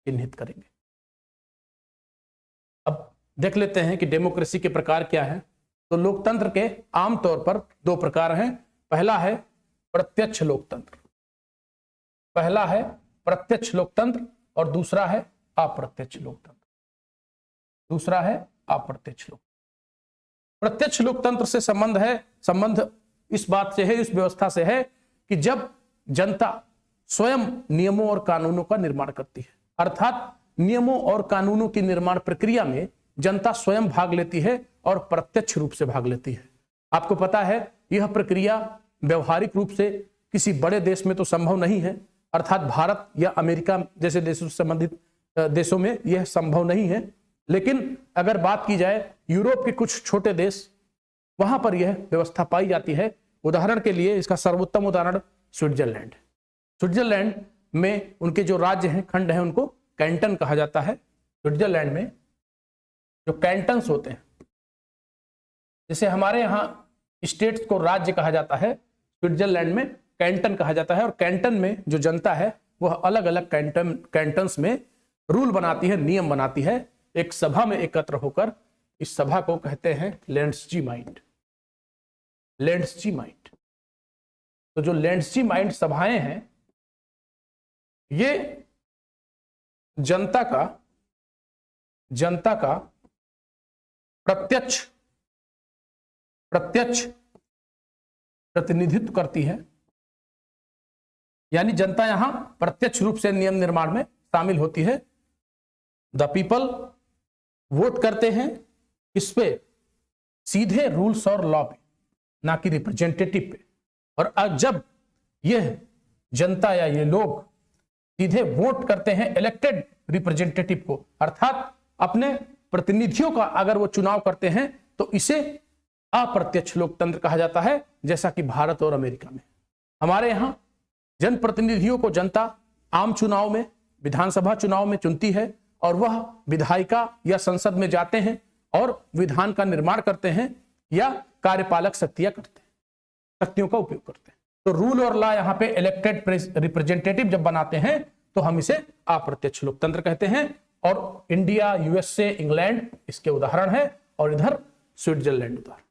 चिन्हित करेंगे। अब देख लेते हैं कि डेमोक्रेसी के प्रकार क्या है। तो लोकतंत्र के आमतौर पर दो प्रकार हैं। पहला है प्रत्यक्ष लोकतंत्र, पहला है प्रत्यक्ष लोकतंत्र और दूसरा है अप्रत्यक्ष लोकतंत्र, दूसरा है अप्रत्यक्ष लोकतंत्र। प्रत्यक्ष लोकतंत्र से संबंध इस बात से है, इस व्यवस्था से है कि जब जनता स्वयं नियमों और कानूनों का निर्माण करती है, अर्थात नियमों और कानूनों की निर्माण प्रक्रिया में जनता स्वयं भाग लेती है और प्रत्यक्ष रूप से भाग लेती है। आपको पता है यह प्रक्रिया व्यवहारिक रूप से किसी बड़े देश में तो संभव नहीं है, अर्थात भारत या अमेरिका जैसे देशों से संबंधित देशों में यह संभव नहीं है। लेकिन अगर बात की जाए यूरोप के कुछ छोटे देश, वहां पर यह व्यवस्था पाई जाती है। उदाहरण के लिए इसका सर्वोत्तम उदाहरण स्विट्जरलैंड। स्विट्जरलैंड में उनके जो राज्य हैं, खंड हैं, उनको कैंटन कहा जाता है। स्विट्जरलैंड में जो कैंटन्स होते हैं, जैसे हमारे यहाँ स्टेट्स को राज्य कहा जाता है, स्विट्जरलैंड में कैंटन कहा जाता है। और कैंटन में जो जनता है वह अलग अलग कैंटन्स में रूल बनाती है, नियम बनाती है, एक सभा में एकत्र होकर। इस सभा को कहते हैं लैंड्सजीमाइंड, लैंड्सजीमाइंड। तो जो लैंड्सजीमाइंड सभाएं हैं ये जनता का प्रत्यक्ष प्रतिनिधित्व करती है, यानी जनता यहां प्रत्यक्ष रूप से नियम निर्माण में शामिल होती है। द पीपल वोट करते हैं इस पे, सीधे रूल्स और लॉ पे, ना कि रिप्रेजेंटेटिव पे। और जब यह जनता या ये लोग सीधे वोट करते हैं इलेक्टेड रिप्रेजेंटेटिव को, अर्थात अपने प्रतिनिधियों का अगर वो चुनाव करते हैं, तो इसे अप्रत्यक्ष लोकतंत्र कहा जाता है। जैसा कि भारत और अमेरिका में, हमारे यहां जनप्रतिनिधियों को जनता आम चुनाव में, विधानसभा चुनाव में चुनती है और वह विधायिका या संसद में जाते हैं और विधान का निर्माण करते हैं या कार्यपालक शक्तियों का उपयोग करते हैं। तो रूल और लॉ यहाँ पे इलेक्टेड रिप्रेजेंटेटिव जब बनाते हैं तो हम इसे अप्रत्यक्ष लोकतंत्र कहते हैं। और इंडिया, यूएसए, इंग्लैंड इसके उदाहरण है, और इधर स्विट्जरलैंड उदाहरण।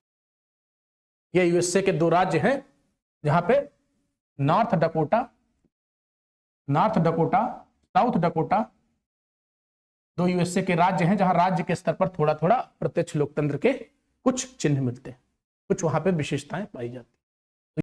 ये यूएसए के दो राज्य हैं जहां पे नॉर्थ डकोटा, साउथ डकोटा, दो यूएसए के राज्य हैं जहां राज्य के स्तर पर थोड़ा थोड़ा प्रत्यक्ष लोकतंत्र के कुछ चिन्ह मिलते हैं, कुछ वहां पे विशेषताएं पाई जाती हैं।